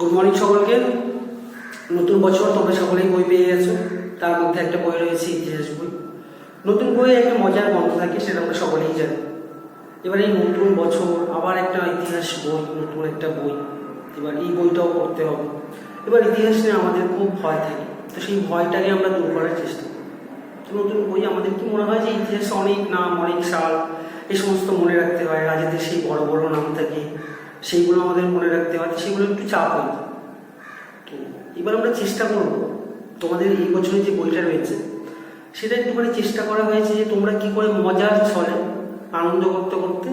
Good morning সকলকে। নতুন বছর, তোমরা সকলেই বই পেয়ে গেছো। তার মধ্যে একটা বই রয়েছে ইতিহাস বই। নতুন বইয়ে একটা মজার গন্ধ থাকে, সেটা আমরা সকলেই জানি। এবার এই নতুন বছর আবার একটা ইতিহাস বই, নতুন একটা বই, এবার এই বইটাও পড়তে হবে। এবার ইতিহাস নিয়ে আমাদের খুব ভয় থাকে, তো সেই ভয়টাকে আমরা দূর করার চেষ্টা করি। তো নতুন বই আমাদের কি মনে হয় যে ইতিহাস অনেক নাম, অনেক সাল, এই সমস্ত মনে রাখতে হয়। রাজাদের সেই বড় বড় নাম থাকে, সেইগুলো আমাদের মনে রাখতে হয়, সেগুলো একটু চাপ হয়। তো এবার আমরা চেষ্টা করব, তোমাদের এই বছরে যে বইটা রয়েছে সেটা একটুখানি চেষ্টা করা হয়েছে যে তোমরা কি করে মজার ছলে আনন্দ করতে করতে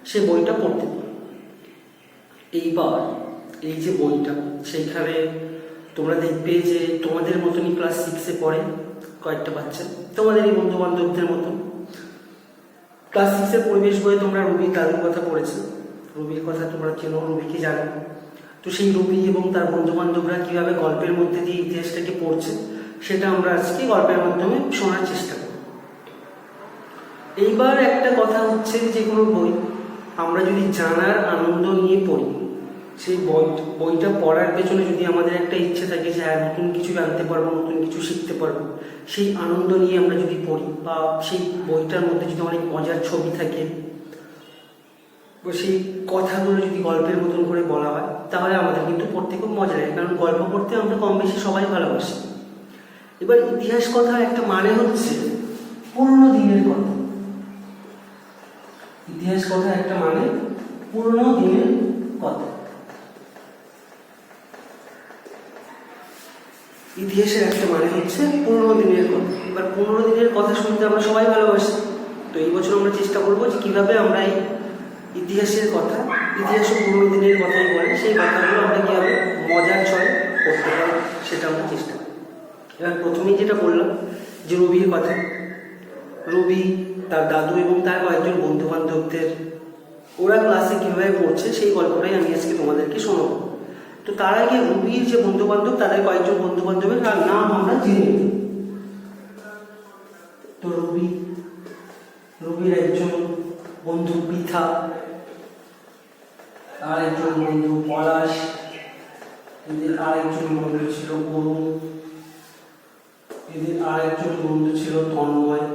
সে বইটা পড়তে পারো। এইবার এই যে বইটা, সেইখানে তোমরা দেখবে যে তোমাদের মতনই ক্লাস 6-এ পড়ে কয়েকটা বাচ্চা, তোমাদের এই বন্ধু বান্ধবদের মতন। ক্লাস 6-এর পরিবেশ বইয়ে তোমরা রবি দাদুর কথা পড়েছো, রবির কথা তোমরা চেনো, রবিকে জানো। তো সেই রবি এবং তার বন্ধু বান্ধবরা কীভাবে গল্পের মধ্যে দিয়ে ইতিহাসটাকে পড়ছে, সেটা আমরা আজকে গল্পের মাধ্যমে শোনার চেষ্টা করব। এইবার একটা কথা হচ্ছে, যে কোনো বই আমরা যদি জানার আনন্দ নিয়ে পড়ি, সেই বইটা পড়ার পেছনে যদি আমাদের একটা ইচ্ছে থাকে যে হ্যাঁ নতুন কিছু জানতে পারবো, নতুন কিছু শিখতে পারবো, সেই আনন্দ নিয়ে আমরা যদি পড়ি, বা সেই বইটার মধ্যে যদি অনেক মজার ছবি থাকে, সেই কথাগুলো যদি গল্পের মতন করে বলা হয়, তাহলে আমাদের কিন্তু পড়তে খুব মজা লাগে। কারণ গল্প পড়তে আমরা কম বেশি সবাই ভালোবাসি। এবার ইতিহাস কথার একটা মানে হচ্ছে পুরনো দিনের কথা। ইতিহাস কথা একটা মানে পুরনো দিনের কথা। ইতিহাসের একটা মানে হচ্ছে পুরনো দিনের কথা। এবার পুরনো দিনের কথা শুনতে আমরা সবাই ভালোবাসি। তো এই বছর আমরা চেষ্টা করবো যে কীভাবে আমরা এই ইতিহাসের কথা, ইতিহাস ও পুরনো দিনের কথাই বলে, সেই কথাগুলো আমরা কীভাবে মজার ছলে করতে পারি সেটা আমরা চেষ্টা করি। এবার প্রথমেই যেটা বললাম যে রবির কথা, রবি তার দাদু এবং তার কয়েকজন বন্ধু বান্ধবদের ওরা ক্লাসে কীভাবে পড়ছে সেই গল্পটাই আমি আজকে তোমাদেরকে শোনাবো। তো তার আগে রবির যে বন্ধু বান্ধব, তাদের কয়েকজন বন্ধু বান্ধবের নাম আমরা জেনে নিই। তো রবির একজন বন্ধু পৃথা, আর একজন বন্ধু পলাশ, এদের আর একজন বন্ধু ছিল অরুণ, এদের আর একজন বন্ধু ছিল তন্ময়।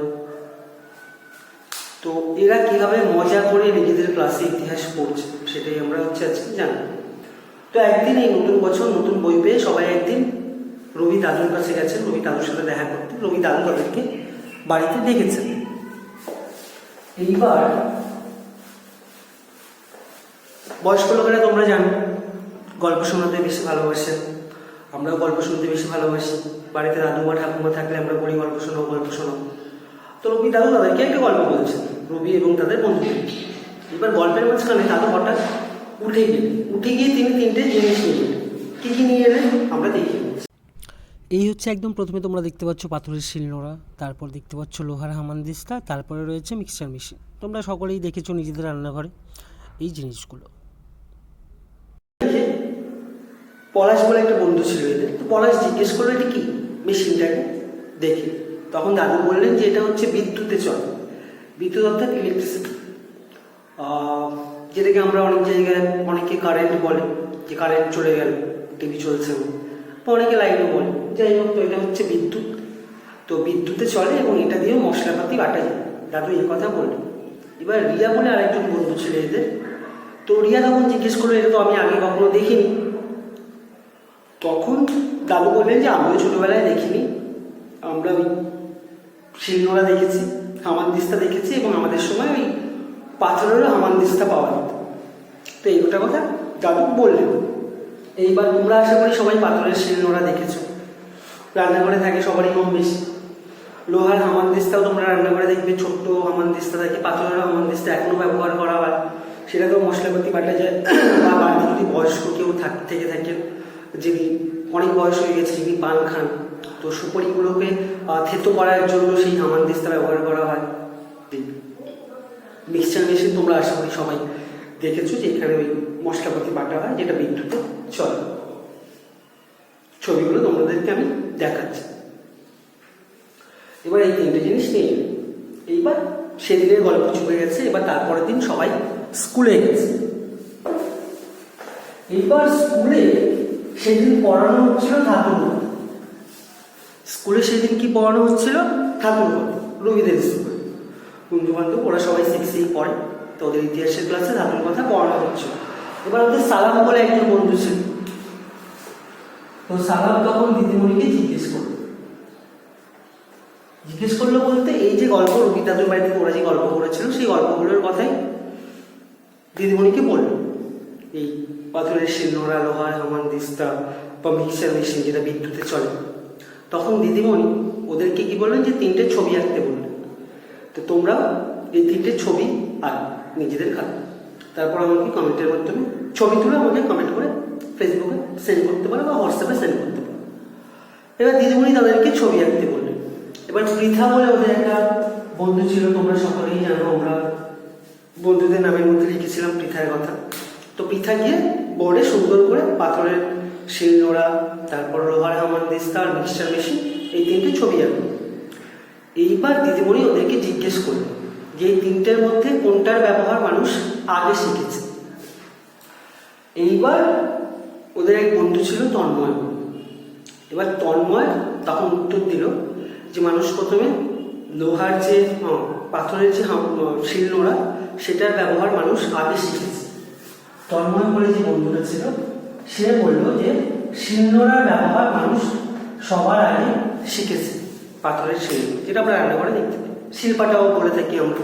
তো এরা কিভাবে মজা করে নিজেদের ক্লাসে ইতিহাস পড়ছে সেটাই আমরা আজকে জানবো। তো একদিন এই নতুন বছর নতুন বই পেয়ে সবাই একদিন রবি দাদুর কাছে গেছেন, রবি দাদুর সাথে দেখা করতে। রবি দাদু তাদেরকে বাড়িতে ডেকেছেন। এইবার বয়স্ক লোকেরা তোমরা জানো গল্প শোনাতে বেশি ভালোবাসেন, আমরাও গল্প শুনতে বেশি ভালোবাসি। বাড়িতে দাদু বা ঠাকুমা থাকলে আমরা বলি গল্প শোনাও। তো রবি দাদু তাদেরকে একটা গল্প বলছেন, রবি এবং তাদের বন্ধু। এবার গল্পের মাঝখানে দাদু হঠাৎ উঠে গিয়ে তিনি তিনটে জিনিস নিয়ে এলেন। কী কী নিয়ে এলেন আমরা দেখি। এই হচ্ছে একদম প্রথমে তোমরা দেখতে পাচ্ছ পাথরের শিলনোড়া, তারপর দেখতে পাচ্ছ লোহার হামানদিস্তা, তারপরে রয়েছে মিক্সচার মেশিন। তোমরা সকলেই দেখেছো নিজেদের রান্নাঘরে এই জিনিসগুলো। পলাশ বলে একটা বন্ধু ছিল এদের। তো পলাশ জিজ্ঞেস করলো এটা কি, মেশিনটাকে দেখে। তখন দাদু বললেন যে এটা হচ্ছে বিদ্যুতে চলে। বিদ্যুৎ অর্থাৎ ইলেকট্রিসিটি, যেটাকে আমরা অনেক জায়গায় অনেকে কারেন্ট বলে, যে কারেন্ট চলে গেল, টিভি চলছে না, বা অনেকে লাইটও বলে। যাই হোক, তো এটা হচ্ছে বিদ্যুৎ। তো বিদ্যুতে চলে এবং এটা দিয়ে মশলাপাতি বাটা যায়। দাদু এই কথা বললেন। এবার রিয়া বলে আরেকজন বন্ধু ছিল এদের। তো রিয়া তখন জিজ্ঞেস করলো এটা তো আমি আগে কখনো দেখিনি। তখন দাদু বললেন যে আমিও ছোটবেলায় দেখিনি, আমরা ওই শিলনোড়া দেখেছি, হামানদিস্তা দেখেছি, এবং আমাদের সময় ওই পাথরেরও হামানদিস্তা পাওয়া যেত। তো এই গোটা কথা দাদু বললেন। এইবার তোমরা আশা করি সবাই পাথরের শিলনোড়া দেখেছো, রান্নাঘরে থাকে সবারই কম বেশি। লোহার হামানদিস্তাও তোমরা রান্নাঘরে দেখবে, ছোট্ট হামানদিস্তা থাকে। পাথরের হামানদিস্তা এখনও ব্যবহার করা হয়, সেটাতেও মশলাপাতি বাটা যায়। বা বাড়িতে যদি বয়স্ক কেউ থেকে থাকেন, যিনি অনেক বয়স হয়ে গেছে, যিনি পান খান, তো সুপারিগুলোকে থেতো করার জন্য সেই হামানদিস্তা ব্যবহার করা হয়। মিক্সচার মেশিন তোমরা আশা করি সবাই দেখেছো, যে এখানে ওই মশলাপাতি বাটা হয়, যেটা বিদ্যুতে চলে। ছবিগুলো তোমাদেরকে আমি দেখাচ্ছি। এবার এই তিনটে জিনিস নিয়ে এইবার সেদিনের গল্প চুকে গেছে। এবার তারপরের দিন সবাই স্কুলে গেছে। এইবার স্কুলে সেদিন পড়ানো হচ্ছিল ধাতুর কথা। স্কুলে সেদিন কি পড়ানো হচ্ছিল? ধাতুর কথা, রবিদের স্কুলে। বন্ধু বান্ধব ওরা সবাই 6এই পড়ে, তো ওদের ইতিহাসের ক্লাসে ধাতুর কথা পড়ানো হচ্ছিল। এবার ওদের সালাম বলে একজন বন্ধু ছিল, তো সালাম তখন দিদিমণিকে জিজ্ঞেস করলো বলতে এই যে গল্প রবি দাদুর বাড়িতে ওরা যে গল্প করেছিল সেই গল্পগুলোর কথাই দিদিমণিকে বললো। এই পাথরের শিলনোড়া, লোহার হামানদিস্তা বা মিক্সার মেশিন যেটা বিদ্যুতে চলে। তখন দিদিমণি ওদেরকে কি বললেন যে 3টে ছবি আঁকতে বললেন, তো তোমরা এই 3টে ছবি আঁক নিজেদের খাতে। তারপর আমাকে কমেন্টের মাধ্যমে ছবি তুলে আমাকে কমেন্ট করে ফেসবুকে সেন্ড করতে পারো বা হোয়াটসঅ্যাপে সেন্ড করতে পারো। এবার দিদিমণি তাদেরকে ছবি আঁকতে বললেন। এবার পৃথা বলে ওদের একটা বন্ধু ছিল, তোমরা সকলেই জানো, আমরা বন্ধুদের নামের মধ্যে লিখেছিলাম পৃথার কথা। তো পৃথা গিয়ে বোর্ডে সুন্দর করে পাথরের শিলনোড়া, তারপর লোহার হামানদিস্তা আর মিক্সচার মেশিন এই 3টে ছবি আঁকলো। এইবার দিদিমণি ওদেরকে জিজ্ঞেস করলো যে এই 3টের মধ্যে কোনটার ব্যবহার মানুষ আগে শিখেছে। এইবার ওদের এক বন্ধু ছিল তন্ময়। এবার তন্ময় তখন উত্তর দিল যে মানুষ প্রথমে লোহার যে পাথরের যে শিলনোড়া সেটার ব্যবহার মানুষ আগে শিখেছে। তন্ময় বলে যে বন্ধুটা ছিল সে বলল যে শিলনোড়ার ব্যবহার মানুষ সবার আগে শিখেছে, পাথরের শিল যেটা আমরা রান্না করে দেখতে পাই, শিল্পাটাও বলে থাকি আমরা।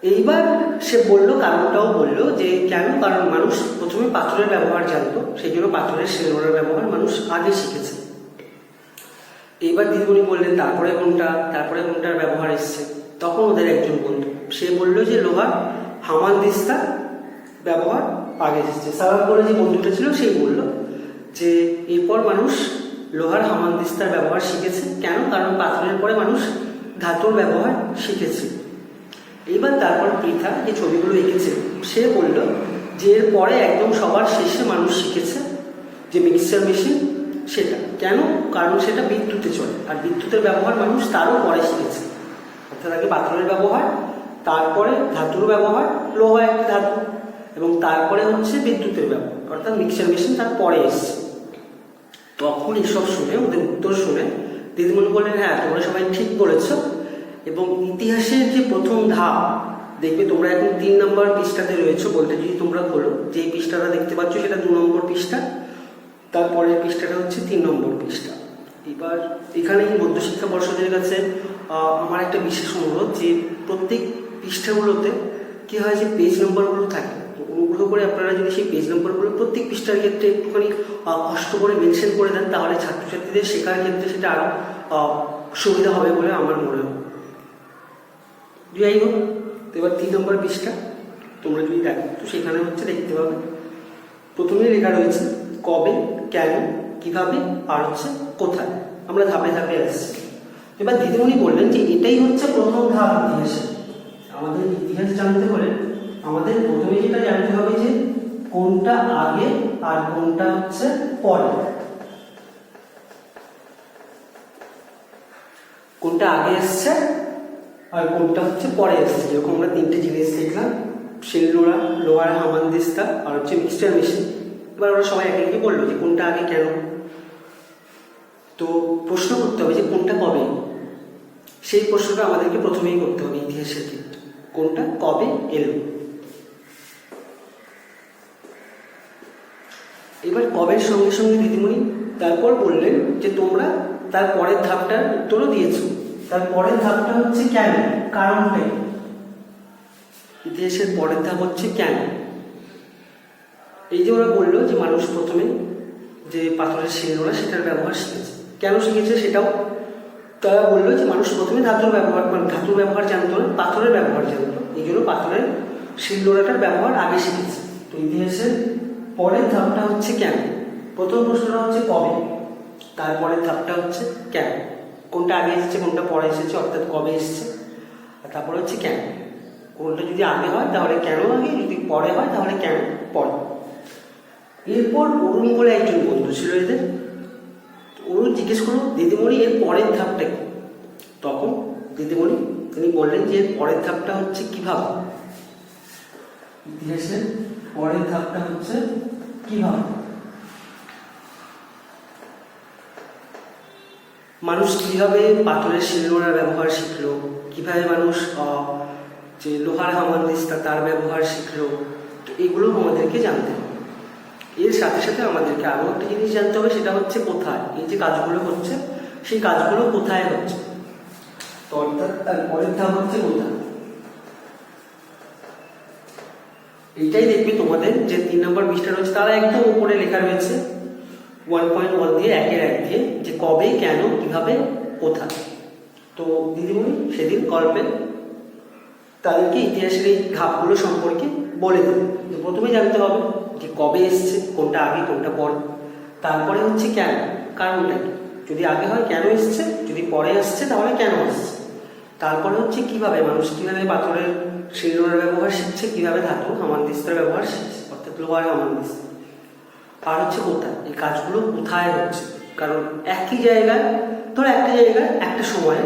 এইবার সে বললো কারণটাও বললো যে কেন, কারণ মানুষ প্রথমে পাথরের ব্যবহার জানতো, সেই জন্য পাথরের শিলনোড়ার ব্যবহার মানুষ আগে শিখেছে। এইবার দিদিমণি বললেন তারপরে কোনটার ব্যবহার এসছে। তখন ওদের একজন বন্ধু সে বলল যে লোহার হামানদিস্তা ব্যবহার আগে এসেছে। সালাম করে যে বন্ধুটা ছিল সেই বলল যে এরপর মানুষ লোহার হামানদিস্তার ব্যবহার শিখেছে। কেন, কারণ পাথরের পরে মানুষ ধাতুর ব্যবহার শিখেছে। এইবার তারপর পৃথা যে ছবিগুলো এঁকেছে সে বলল যে এরপরে একদম সবার শেষে মানুষ শিখেছে যে মিক্সচার মেশিন, সেটা কেন, কারণ সেটা বিদ্যুতে চলে, আর বিদ্যুতের ব্যবহার মানুষ তারও পরে শিখেছে। অর্থাৎ আগে পাথরের ব্যবহার, তারপরে ধাতুর ব্যবহার, লোহা একটা ধাতু, এবং তারপরে হচ্ছে বিদ্যুতের ব্যবহার, অর্থাৎ মিক্সচার মেশিন তার পরে এসছে। তখন এসব শুনে, ওদের উত্তর শুনে দিদিমণি বললেন হ্যাঁ তোমরা সবাই ঠিক বলেছ, এবং ইতিহাসের যে প্রথম ধাপ দেখবে তোমরা এখন 3 নম্বর পৃষ্ঠাতে রয়েছে বলতে যদি তোমরা বলো, যে পৃষ্ঠাটা দেখতে পাচ্ছ সেটা 2 নম্বর পৃষ্ঠা, তারপরের পৃষ্ঠাটা হচ্ছে 3 নম্বর পৃষ্ঠা। এবার এখানে মধ্যশিক্ষা পর্ষদের কাছে আমার একটা বিশেষ অনুরোধ যে প্রত্যেক পৃষ্ঠাগুলোতে কি হয় যে পেজ নম্বরগুলো থাকে, তো অনুগ্রহ করে আপনারা যদি সেই পেজ নম্বরগুলো প্রত্যেক পৃষ্ঠার ক্ষেত্রে একটুখানি কষ্ট করে মেনশন করে দেন, তাহলে ছাত্রছাত্রীদের শেখার ক্ষেত্রে সেটা আরও সুবিধা হবে বলে আমার মনে হয়। যাই হোক, তো এবার 3 নম্বর পৃষ্ঠা তোমরা যদি দেখো তো সেখানে হচ্ছে দেখতে পাবে প্রথমেই লেখা রয়েছে কবে, কেন, কিভাবে আর হচ্ছে কোথায়। আমরা ধাপে ধাপে আসছি। এবার দিদিমণি বললেন যে এটাই হচ্ছে প্রথম ধাপ ইতিহাসে। আমাদের ইতিহাস জানতে হলে আমাদের প্রথমে যেটা জানতে হবে যে কোনটা আগে আর কোনটা হচ্ছে পরে, কোনটা আগে এসছে আর কোনটা হচ্ছে পরে এসছে। যেরকম আমরা 3টে জিনিস দেখলাম, শিলনোড়া, লোহার হামানদিস্তা আর হচ্ছে মিক্সচার মেশিন। এবার ওরা সবাই একে একে বললো যে কোনটা আগে কেন। তো প্রশ্ন করতে হবে যে কোনটা কবে, সেই প্রশ্নটা আমাদেরকে প্রথমেই করতে হবে ইতিহাসের ক্ষেত্রে, কোনটা কবে এলো। এবার কবের সঙ্গে সঙ্গে দিদিমণি তারপর বললেন যে তোমরা তার পরের ধাপটার উত্তরও দিয়েছো। তার পরের ধাপটা হচ্ছে কেন, কারণটাই। ইতিহাসের পরের ধাপ হচ্ছে কেন। এই যে ওরা বললো যে মানুষ প্রথমে যে পাথরের শিলনোড়া সেটার ব্যবহার শিখেছে, কেন শিখেছে সেটাও তারা বললো যে মানুষ প্রথমে ধাতুর ব্যবহার জানতো না, পাথরের ব্যবহার জানতো, এই জন্য পাথরের শিলনোড়াটার ব্যবহার আগে শিখেছে। তো ইতিহাসের পরের ধাপটা হচ্ছে কেন। প্রথম প্রশ্নটা হচ্ছে কবে, তারপরের ধাপটা হচ্ছে কেন, কোনটা আগে এসেছে কোনটা পরে এসেছে, অর্থাৎ কবে এসেছে, আর তারপরে হচ্ছে কেন। কোনটা যদি আগে হয় তাহলে কেন আগে, যদি পরে হয় তাহলে কেন পরে। এরপর অরুণ বলে একজন বন্ধু ছিল এদের, অরুণ জিজ্ঞেস করলো দিদিমণি এর পরের ধাপটা কি। তখন দিদিমণি তিনি বললেন যে এর পরের ধাপটা হচ্ছে কিভাবে। ইতিহাসের পরের ধাপটা হচ্ছে কিভাবে। মানুষ কীভাবে পাথরের শিলনোড়ার ব্যবহার শিখলো, কীভাবে মানুষ যে লোহার হামানদিস্তা তার ব্যবহার শিখলো, তো এগুলো আমাদেরকে জানতে হবে। এর সাথে সাথে আমাদেরকে আরও একটা জিনিস জানতে হবে, সেটা হচ্ছে কোথায় এই যে কাজগুলো হচ্ছে সেই কাজগুলো কোথায় হচ্ছে। তো অর্থাৎ তার পরের ধাপ হচ্ছে কোথায়। এইটাই দেখবে তোমাদের যে 3 নম্বর পৃষ্ঠা রয়েছে তারা একদম উপরে লেখা রয়েছে 1.1 দিয়ে 1 দিয়ে যে কবে, কেন, কিভাবে, কোথায়। তো দিদিমণি সেদিন গল্পে তাদেরকে ইতিহাসের এই ধাপগুলো সম্পর্কে বলে দেবে। তো প্রথমে জানতে হবে যে কবে এসছে, কোনটা আগে কোনটা পরে, তারপরে হচ্ছে কেন, কারণটা কি, যদি আগে হয় কেন এসছে, যদি পরে আসছে তাহলে কেন আসছে, তারপরে হচ্ছে কিভাবে মানুষ কিভাবে পাথরের শিলনোড়ার ব্যবহার শিখছে, কিভাবে ধাতু হামানদিস্তার ব্যবহার শিখছে অর্থাৎ লোহার হামানদিস্তা, আর হচ্ছে কোথায় এই কাজগুলো কোথায় হচ্ছে। কারণ একই জায়গায়, ধরো একটা জায়গায় একটা সময়ে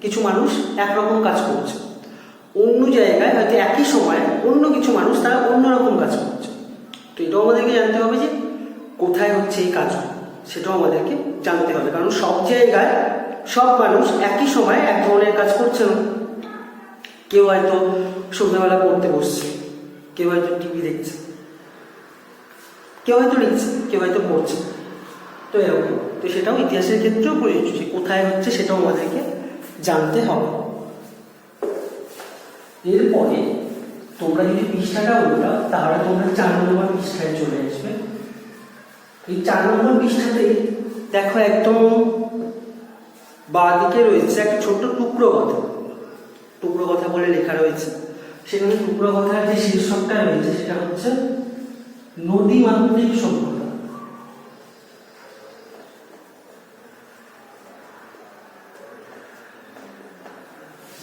কিছু মানুষ একরকম কাজ করছে, অন্য জায়গায় হয়তো একই সময়ে অন্য কিছু মানুষ তারা অন্যরকম কাজ করছে। তো এটাও আমাদেরকে জানতে হবে যে কোথায় হচ্ছে এই কাজগুলো, সেটাও আমাদেরকে জানতে হবে। কারণ সব জায়গায় সব মানুষ একই সময়ে এক ধরনের কাজ করছে না। কেউ হয়তো সন্ধ্যাবেলা পড়তে বসছে, কেউ হয়তো টিভি দেখছে, কেউ হয়তো লিখছে, কেউ হয়তো পড়ছে। তো এরকম, তো সেটাও ইতিহাসের ক্ষেত্রেও প্রযোজ্য যে কোথায় হচ্ছে সেটাও আমাদেরকে জানতে হবে। এরপরে তোমরা যদি পৃষ্ঠাটা উল্টাও তাহলে তোমরা 4 নম্বর পৃষ্ঠায় চলে আসবে। এই 4 নম্বর পৃষ্ঠাতে দেখো একদম বাঁ দিকে রয়েছে একটা ছোট্ট টুকরো কথা, টুকরো কথা বলে লেখা রয়েছে। সেখানে টুকরো কথার যে শীর্ষকটা রয়েছে সেটা হচ্ছে নদীমাতৃক সভ্যতা।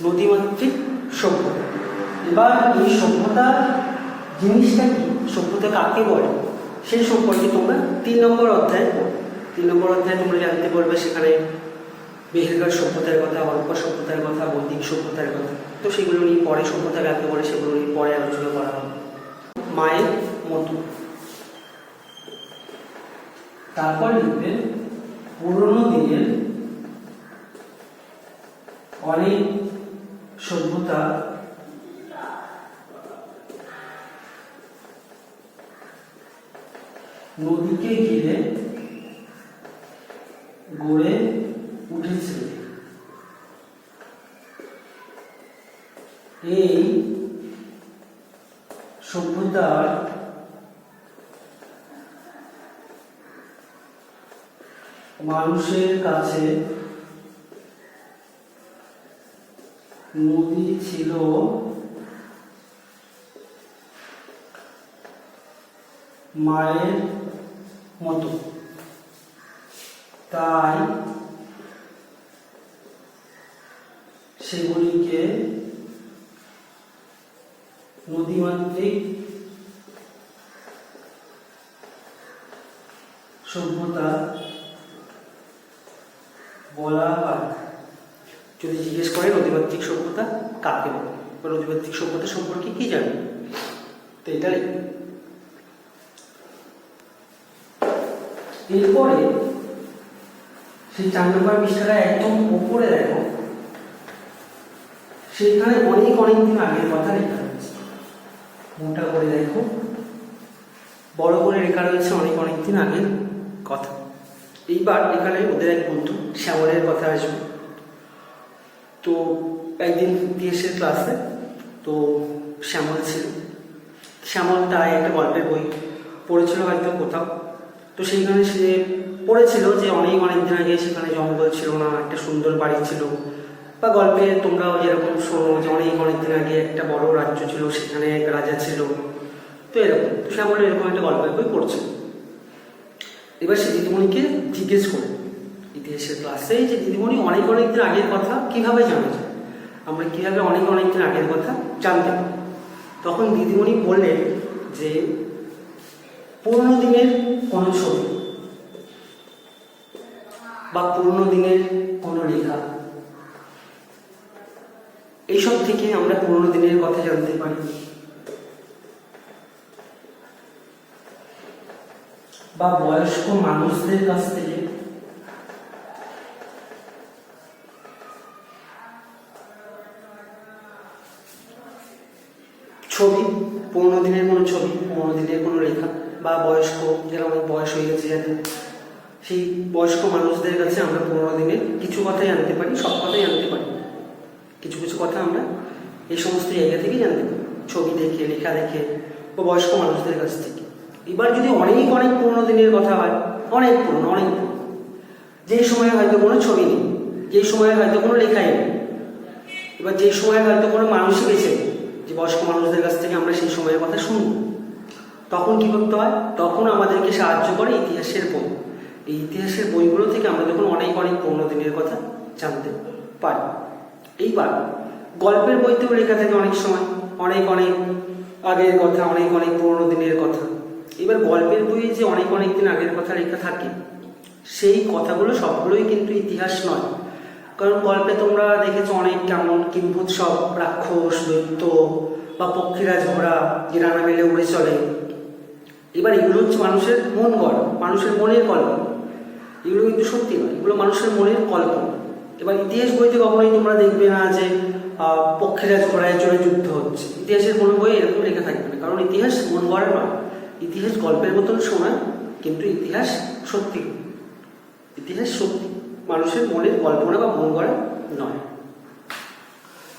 নদীমাতৃক সভ্যতা। এবার এই সভ্যতা জিনিসটা কি, সভ্যতা কাকে বলে সেই সম্পর্কে তোমরা 3 নম্বর অধ্যায় পড়ো। 3 নম্বর অধ্যায়ে তোমরা জানতে পারবে সেখানে বেহেরকার সভ্যতার কথা, হরপ্পা সভ্যতার কথা, বৈদিক সভ্যতার কথা। তো সেগুলো নিয়ে পরে সভ্যতা কাকে বলে সেগুলো নিয়ে পরে আলোচনা করা হবে। মায়ের মতো। তারপর লিখবে পুরোনো দিনের অনেক সভ্যতা নদীকে ঘিরে গড়ে উঠেছে। এই সভ্যতার মানুষের কাছে নদী ছিল মায়ের মতো, তাই সেগুলিকে নদীমাতৃক সভ্যতা বলা হয়। যদি জিজ্ঞেস করে নদীমাতৃক সভ্যতা কাকে বলে বা নদীমাতৃক সভ্যতা সম্পর্কে কি জানি, তো এটা লিখবে। এরপরে সেই 4 নম্বর পৃষ্ঠাটা একদম উপরে দেখো, সেখানে অনেক দিন আগের কথা লেখা রয়েছে। মোটা করে দেখো, বড় করে লেখা রয়েছে অনেক দিন আগের কথা। এইবার এখানে ওদের এক বন্ধু শ্যামলের কথা আসবে। তো একদিন ইতিহাসের ক্লাসে তো শ্যামল ছিল। শ্যামল তাই একটা গল্পের বই পড়েছিল হয়তো কোথাও। তো সেইখানে সে পড়েছিল যে অনেক দিন আগে সেখানে জঙ্গল ছিল না, একটা সুন্দর বাড়ি ছিল। বা গল্পে তোমরাও যেরকম শোনো যে অনেক দিন আগে একটা বড় রাজ্য ছিল, সেখানে এক রাজা ছিল। তো এরকম, তো শ্যামল এরকম একটা গল্পের বই পড়ছে। এবার সে দিদিমণিকে জিজ্ঞেস করে ইতিহাসের ক্লাসে যে দিদিমণি অনেক দিন আগের কথা কিভাবে জানা যায়, আমরা কিভাবে অনেক দিন আগের কথা জানতে পারি। তখন দিদিমণি বললেন যে পুরনো দিনের কোনো ছবি বা পুরনো দিনের কোনো লেখা, এইসব থেকে আমরা পুরনো দিনের কথা জানতে পারি। বা বয়স্ক মানুষদের কাছ থেকে পুরোনো দিনের কোনো ছবি, পুরোনো দিনের কোনো লেখা, বা বয়স্ক, যারা অনেক বয়স হয়ে গেছে যাদের, সেই বয়স্ক মানুষদের কাছে আমরা পুরোনো দিনের কিছু কথাই আনতে পারি, সব কথাই আনতে পারি, কিছু কিছু কথা আমরা এই সমস্ত জায়গা থেকেই জানতে পারি, ছবি দেখে, লেখা দেখে, বা বয়স্ক মানুষদের কাছ থেকে। এবার যদি অনেক অনেক পুরোনো দিনের কথা হয়, অনেক পুরোনো, যেই সময়ে হয়তো কোনো ছবি নেই, যেই সময়ে হয়তো কোনো লেখাই নেই, এবার যেই সময়ে হয়তো কোনো মানুষই বেঁচে নেই, যে বয়স্ক মানুষদের কাছ থেকে আমরা সেই সময়ের কথা শুনব, তখন কি করতে হয়? তখন আমাদেরকে সাহায্য করে ইতিহাসের বই। এই ইতিহাসের বইগুলো থেকে আমরা যখন অনেক অনেক পুরোনো দিনের কথা জানতে পারি। এইবার গল্পের বইতেও লেখা থাকে অনেক সময় অনেক অনেক আগের কথা, অনেক অনেক পুরোনো দিনের কথা। এবার গল্পের বইয়ে যে অনেক অনেক দিন আগের কথা লেখা থাকে, সেই কথাগুলো সবগুলোই কিন্তু ইতিহাস নয়। কারণ গল্পে তোমরা দেখেছো অনেক কেমন কিম্ভূত সব রাক্ষস, দৈত্য, বা পক্ষীরাজ ঘোড়া যে রানা মেলে উড়ে চলে। এবার এগুলো হচ্ছে মানুষের মন গড়া, মানুষের মনের কল্পনা। এগুলো কিন্তু সত্যি নয়, এগুলো মানুষের মনের কল্পনা। এবার ইতিহাস বইতে কখনোই তোমরা দেখবে না যে পক্ষীরাজ ঘোড়ায় চড়ে যুদ্ধ হচ্ছে। ইতিহাসের কোনো বই এরকম লেখা থাকবে না, কারণ ইতিহাস মন গড়া নয়। ইতিহাস গল্পের মতন শোনা, কিন্তু ইতিহাস সত্যি, ইতিহাস সত্যি, মানুষের মনের কল্পনা বা মন গড়া নয়।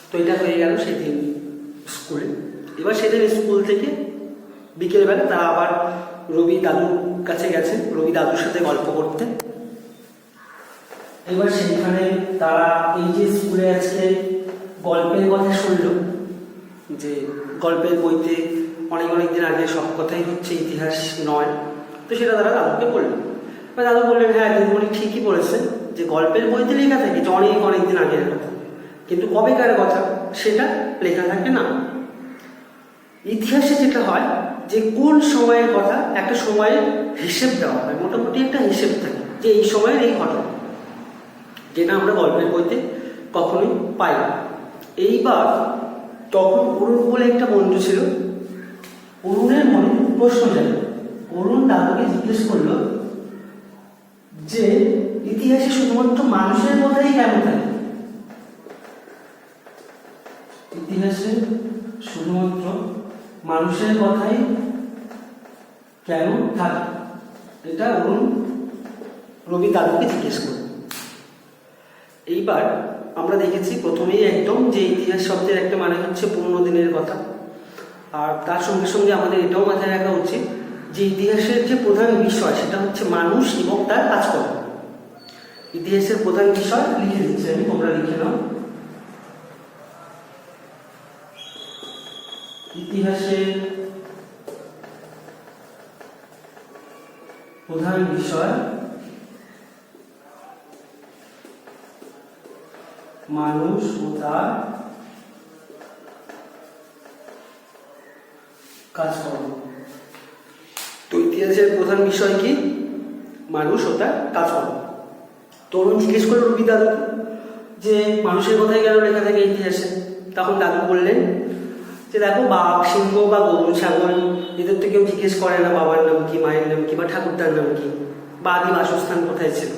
তো এটা হয়ে গেল সেদিন স্কুলে। এবার সেদিন স্কুল থেকে বিকেলবেলা তারা আবার রবি দাদুর কাছে গেছেন, রবি দাদুর সাথে গল্প করতে। এবার সেখানে তারা এই যে স্কুলে আজকে গল্পের কথা শুনল, যে গল্পের বইতে অনেক অনেক দিন আগে সব কথাই হচ্ছে, ইতিহাস নয়, তো সেটা তারা দাদুকে বললো। এবার দাদু বললেন, হ্যাঁ দিদিমণি ঠিকই বলেছেন যে গল্পের বইতে লেখা থাকে যে অনেক অনেক দিন আগের কথা, কিন্তু কবেকার কথা সেটা লেখা থাকে না। ইতিহাসে যেটা হয় যে কোন সময়ের কথা, একটা সময়ের হিসেব দেওয়া হয়, মোটামুটি একটা হিসেব থাকে যে এই সময়ের এই ঘটনা, যেটা আমরা গল্পের বইতে কখনোই পাই না। এইবার তখন অরুণ বলে একটা বন্ধু ছিল, অরুণের মনে প্রশ্ন জাগে। অরুণ দাদুকে জিজ্ঞেস করলো যে ইতিহাসে শুধুমাত্র মানুষের কথাই কেন থাকে? ইতিহাসে শুধুমাত্র মানুষের কথাই কেন থাকে? এটা অরুণ রবি দাদুকে জিজ্ঞেস করল। এইবার আমরা দেখেছি প্রথমেই একদম যে ইতিহাস শব্দের একটা মানে হচ্ছে পুরোনো দিনের কথা, আর তার সঙ্গে সঙ্গে আমাদের এটাও মাথায় রাখা উচিত যে ইতিহাসের যে প্রধান বিষয় সেটা হচ্ছে মানুষ এবং তার কাজকর্ম। ইতিহাসের প্রধান বিষয় লিখে দিচ্ছি আমি, তোমরা লিখে নাও। ইতিহাসের প্রধান বিষয় মানুষ ও তার কাজকর্ম। তো ইতিহাসের প্রধান বিষয় কি? মানুষ ও তার কাজকর্ম। তরুণ জিজ্ঞেস করল রবি দাদু যে মানুষের কথাই কেন লেখা থাকে ইতিহাসে? তখন দাদু বললেন যে দেখো, বাঘ, সিংহ বা গরু, ছাগল, এদের তো কেউ জিজ্ঞেস করে না বাবার নাম কি, মায়ের নাম কি, বা ঠাকুরদার নাম কি, বা আদি বাসস্থান কোথায় ছিল।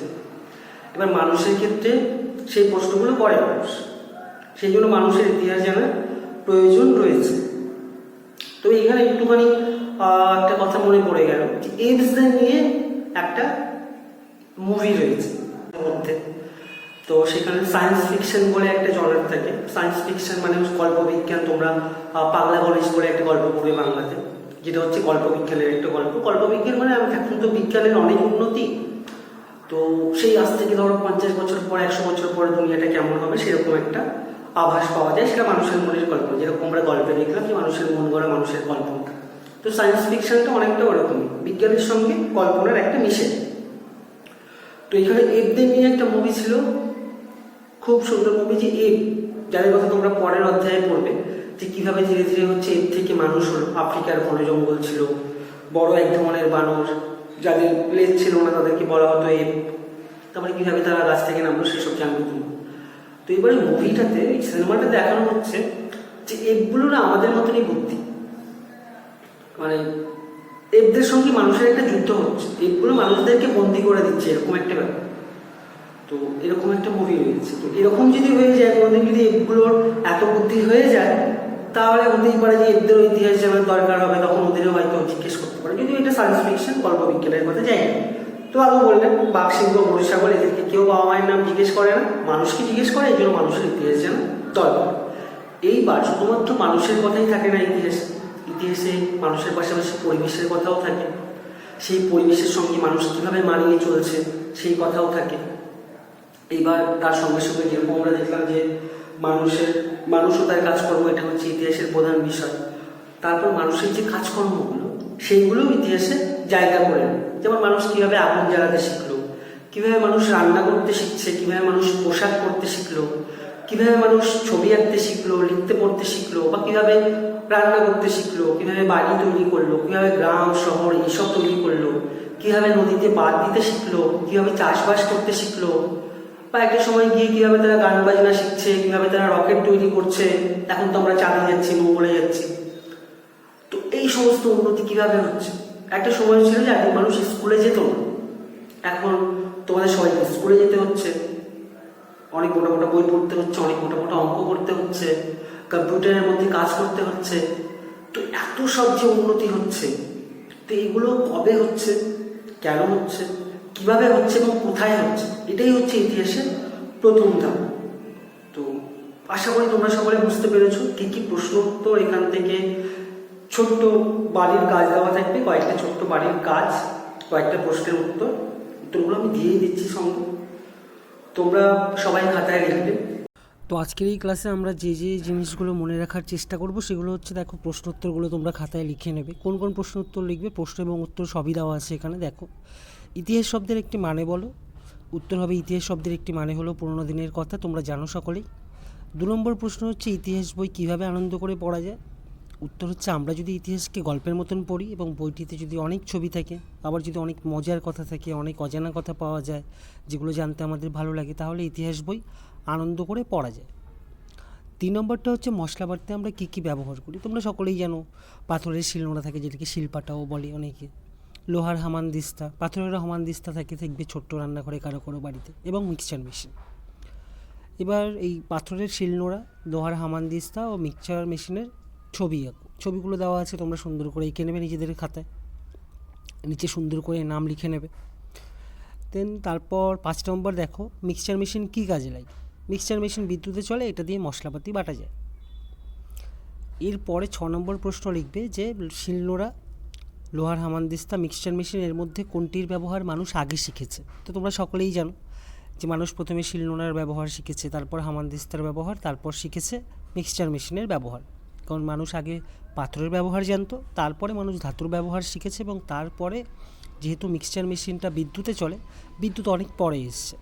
এবার মানুষের ক্ষেত্রে সেই প্রশ্নগুলো করে মানুষ, সেই জন্য মানুষের ইতিহাস জানার প্রয়োজন রয়েছে। তো এখানে একটুখানি একটা কথা মনে পড়ে গেল যে এপসদের নিয়ে একটা মুভি রয়েছে মধ্যে। তো সেখানে সায়েন্স ফিকশন বলে একটা জনার থাকে। সায়েন্স ফিকশন মানে কল্পবিজ্ঞান। তোমরা পাগলা গণেশ বলে একটা গল্প পড়বে বাংলাতে, যেটা হচ্ছে কল্পবিজ্ঞানের একটা গল্প। কল্পবিজ্ঞান মানে এখন তো বিজ্ঞানের অনেক উন্নতি, তো সেই আজ থেকে ধরো 50 বছর পর, 100 বছর পরে দুনিয়াটা কেমন হবে সেরকম একটা আভাস পাওয়া যায়। সেটা মানুষের মনের কল্পনা, যেরকম আমরা গল্পে দেখলাম যে মানুষের মন গড়া, মানুষের কল্পনা। তো সায়েন্স ফিকশনটা অনেকটা ওরকমই, বিজ্ঞানের সঙ্গে কল্পনার একটা মিশেল। তো এখানে এপদের নিয়ে একটা মুভি ছিল, খুব সুন্দর মুভি, যে এপ, যাদের কথা তোমরা পরের অধ্যায়ে পড়বে, যে কিভাবে ধীরে ধীরে হচ্ছে এপ থেকে মানুষ হলো। আফ্রিকার ঘন জঙ্গল ছিল, বড় এক ধরনের বানর, যাদের লেজ ছিল না তাদেরকে বলা হতো এপ। তারপরে কিভাবে তারা গাছ থেকে নামলো সেসব জানবো তুমি। তো এবারে মুভিটাতে, এই সিনেমাটা দেখানো হচ্ছে যে এপগুলো না আমাদের মতনই বুদ্ধি, মানে এপদের সঙ্গে মানুষের একটা যুদ্ধ হচ্ছে, এপগুলো মানুষদেরকে বন্দি করে দিচ্ছে, এরকম একটা ব্যাপার। তো এরকম একটা মুভি রয়েছে। তো এরকম যদি হয়ে যায়, কোনোদিন যদি এপগুলোর এত বুদ্ধি হয়ে যায়, তাহলে হতেই পারে যে এদেরও ইতিহাস জানার দরকার হবে, তখন ওদেরও হয়তো জিজ্ঞেস করতে পারে, যদিও এটা সায়েন্স ফিকশন, কল্প বিজ্ঞানের কথা যাই না। তো আরও বললেন বাঘ, সিংহ, গরু-ছাগল এদেরকে কেউ বাবা মায়ের নাম জিজ্ঞেস করে না, মানুষকে জিজ্ঞেস করে, এই জন্য মানুষের ইতিহাস জানা দরকার। এইবার শুধুমাত্র মানুষের কথাই থাকে না ইতিহাসে মানুষের পাশাপাশি পরিবেশের কথাও থাকে, সেই পরিবেশের সঙ্গে মানুষ কীভাবে মানিয়ে চলছে সেই কথাও থাকে। এইবার তার সঙ্গে সঙ্গে যেরকম আমরা দেখলাম যে মানুষ ও তার কাজকর্ম, এটা হচ্ছে ইতিহাসের প্রধান বিষয়। তারপর মানুষের যে কাজকর্মগুলো সেইগুলোও ইতিহাসে জায়গা করে নেয়। যেমন মানুষ কীভাবে আগুন জ্বালাতে শিখলো, কীভাবে মানুষ রান্না করতে শিখছে, কীভাবে মানুষ পোশাক পরতে শিখলো, কীভাবে মানুষ ছবি আঁকতে শিখলো, লিখতে পড়তে শিখলো, বা কীভাবে রান্না করতে শিখলো, কীভাবে বাড়ি তৈরি করলো, কীভাবে গ্রাম শহর এইসব তৈরি করলো, কীভাবে নদীতে বাঁধ দিতে শিখলো, কীভাবে চাষবাস করতে শিখলো, বা একটা সময় গিয়ে কীভাবে তারা গান বাজনা শিখছে, কীভাবে তারা রকেট তৈরি করছে, এখন তো আমরা চাঁদে যাচ্ছি, মঙ্গলে যাচ্ছি। তো এই সমস্ত উন্নতি কীভাবে হচ্ছে। একটা সময় ছিল যে আগে মানুষ স্কুলে যেত না, এখন তোমাদের সবাইকে স্কুলে যেতে হচ্ছে, অনেক মোটা মোটা বই পড়তে হচ্ছে, অনেক মোটা মোটা অঙ্ক করতে হচ্ছে, কম্পিউটারের মধ্যে কাজ করতে হচ্ছে। তো এত সব যে উন্নতি হচ্ছে, তো এগুলো কবে হচ্ছে, কেন হচ্ছে, কিভাবে হচ্ছে এবং কোথায় হচ্ছে, এটাই হচ্ছে ইতিহাসের প্রথম ধাপ। তো আশা করি তোমরা সকলে বুঝতে পেরেছো কি কি প্রশ্ন উত্তর এখান থেকে ছোট্ট বাড়ির কাজ দেওয়া থাকবে, কয়েকটা ছোট্ট বাড়ির কাজ, কয়েকটা প্রশ্নের উত্তরগুলো আমি দিয়েই দিচ্ছি সঙ্গে, তোমরা সবাই খাতায় লিখবে। তো আজকের এই ক্লাসে আমরা যে জিনিসগুলো মনে রাখার চেষ্টা করব সেগুলো হচ্ছে, দেখো প্রশ্ন উত্তরগুলো তোমরা খাতায় লিখে নেবে। কোন কোন প্রশ্ন উত্তর লিখবে, প্রশ্ন এবং উত্তর সবই দেওয়া আছে এখানে। দেখো, ইতিহাস শব্দের একটি মানে বলো। উত্তর হবে ইতিহাস শব্দের একটি মানে হলো পুরোনো দিনের কথা, তোমরা জানো সকলেই। 2 নম্বর প্রশ্ন হচ্ছে ইতিহাস বই কীভাবে আনন্দ করে পড়া যায়। উত্তর হচ্ছে আমরা যদি ইতিহাসকে গল্পের মতন পড়ি এবং বইটিতে যদি অনেক ছবি থাকে, আবার যদি অনেক মজার কথা থাকে, অনেক অজানা কথা পাওয়া যায় যেগুলো জানতে আমাদের ভালো লাগে, তাহলে ইতিহাস বই আনন্দ করে পড়া যায়। 3 নম্বরটা হচ্ছে মশলা বাটতে আমরা কী কী ব্যবহার করি। তোমরা সকলেই জানো পাথরের শিলনোড়া থাকে, যেটাকে শিলপাটাও বলে অনেকে, লোহার হামানদিস্তা, পাথরের হামানদিস্তা দেখবে ছোট্ট রান্নাঘরে কারো কারো বাড়িতে, এবং মিক্সচার মেশিন। এবার এই পাথরের শিলনোড়া, লোহার হামানদিস্তা ও মিক্সচার মেশিনের ছবি আঁকো। ছবিগুলো দেওয়া আছে, তোমরা সুন্দর করে এঁকে নেবে নিজেদের খাতায়, নিচে সুন্দর করে নাম লিখে নেবে। তারপর 5 নম্বর দেখো, মিক্সচার মেশিন কী কাজে লাগে। মিক্সচার মেশিন বিদ্যুতে চলে, এটা দিয়ে মশলাপাতি বাটা যায়। এরপরে 6 নম্বর প্রশ্ন লিখবে যে শিলনোড়া, লোহার হামানদিস্তা, মিক্সচার মেশিন এর মধ্যে কোনটির ব্যবহার মানুষ আগে শিখেছে। তো তোমরা সকলেই জানো যে মানুষ প্রথমে শিলনোড়ার ব্যবহার শিখেছে, তারপর হামানদিস্তার ব্যবহার, তারপর শিখেছে মিক্সচার মেশিনের ব্যবহার। কারণ মানুষ আগে পাথরের ব্যবহার জানতো, তারপরে মানুষ ধাতুর ব্যবহার শিখেছে, এবং তারপরে যেহেতু মিক্সচার মেশিনটা বিদ্যুতে চলে, বিদ্যুৎ অনেক পরে এসছে।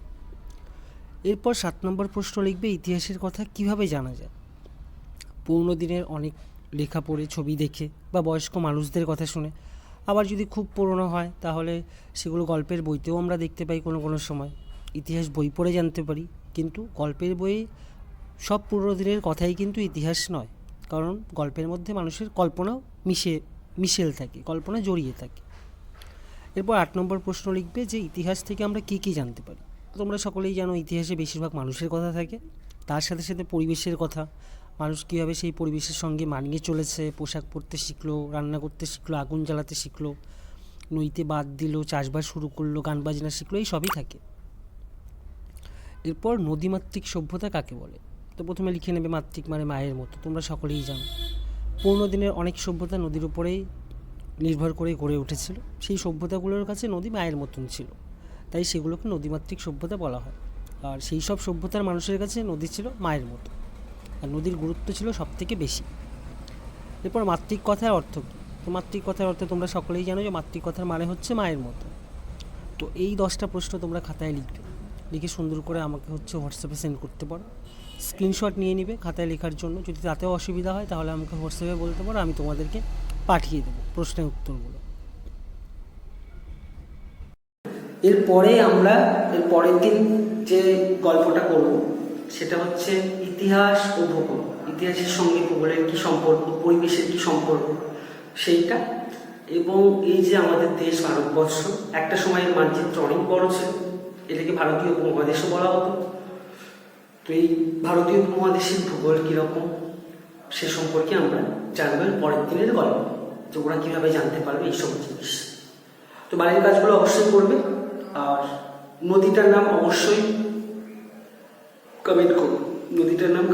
এরপর 7 নম্বর প্রশ্ন লিখবে ইতিহাসের কথা কিভাবে জানা যায়। পুরনো দিনের অনেক লেখা পড়ে, ছবি দেখে, বা বয়স্ক মানুষদের কথা শুনে। আবার যদি খুব পুরনো হয় তাহলে সেগুলো গল্পের বইতেও আমরা দেখতে পাই কোনো কোনো সময়। ইতিহাস বই পড়ে জানতে পারি, কিন্তু গল্পের বইয়ে সব পুরনো দিনের কথাই কিন্তু ইতিহাস নয়, কারণ গল্পের মধ্যে মানুষের কল্পনাও মিশেল থাকে, কল্পনা জড়িয়ে থাকে। এরপর 8 নম্বর প্রশ্ন লিখবে যে ইতিহাস থেকে আমরা কী কী জানতে পারি। তোমরা সকলেই জানো ইতিহাসে বেশিরভাগ মানুষের কথা থাকে, তার সাথে সাথে পরিবেশের কথা, মানুষ কীভাবে সেই পরিবেশের সঙ্গে মানিয়ে চলেছে, পোশাক পরতে শিখলো, রান্না করতে শিখলো, আগুন জ্বালাতে শিখলো, নদীতে বাঁধ দিল, চাষবাস শুরু করলো, গান বাজনা শিখলো, এই সবই থাকে। এরপর নদীমাতৃক সভ্যতা কাকে বলে। তো প্রথমে লিখে নেবে মাতৃক মানে মায়ের মতো, তোমরা সকলেই জানো। পুরনো দিনের অনেক সভ্যতা নদীর উপরেই নির্ভর করে গড়ে উঠেছিল, সেই সভ্যতাগুলোর কাছে নদী মায়ের মতন ছিল, তাই সেগুলোকে নদীমাতৃক সভ্যতা বলা হয়। আর সেই সব সভ্যতার মানুষের কাছে নদী ছিল মায়ের মতো, আর নদীর গুরুত্ব ছিল সবথেকে বেশি। এরপর মাতৃক কথার অর্থ কী। তো মাতৃক কথার অর্থ তোমরা সকলেই জানো যে মাতৃক কথার মানে হচ্ছে মায়ের মতো। তো এই 10টা প্রশ্ন তোমরা খাতায় লিখবে, লিখে সুন্দর করে আমাকে হোয়াটসঅ্যাপে সেন্ড করতে পারো। স্ক্রিনশট নিয়ে নিবে খাতায় লেখার জন্য, যদি তাতেও অসুবিধা হয় তাহলে আমাকে হোয়াটসঅ্যাপে বলতে পারো, আমি তোমাদেরকে পাঠিয়ে দেবো প্রশ্নের উত্তরগুলো। এরপরে আমরা এর পরের দিন যে গল্পটা করব সেটা হচ্ছে ইতিহাস ও ভূগোল। ইতিহাসের সঙ্গে ভূগোলের কী সম্পর্ক, পরিবেশের কী সম্পর্ক সেইটা। এবং এই যে আমাদের দেশ ভারতবর্ষ, একটা সময় মানচিত্র অনেক বড় ছিল, এটাকে ভারতীয় উপমহাদেশও বলা হতো। তো এই ভারতীয় উপমহাদেশের ভূগোল কীরকম সে সম্পর্কে আমরা জানবো পরের দিনের গল্প, যে ওরা কীভাবে জানতে পারবে এইসব জিনিস। তো বাড়ির কাজগুলো অবশ্যই করবে, আর নদীটার নাম অবশ্যই কমেন্ট করুন, নদীটার নাম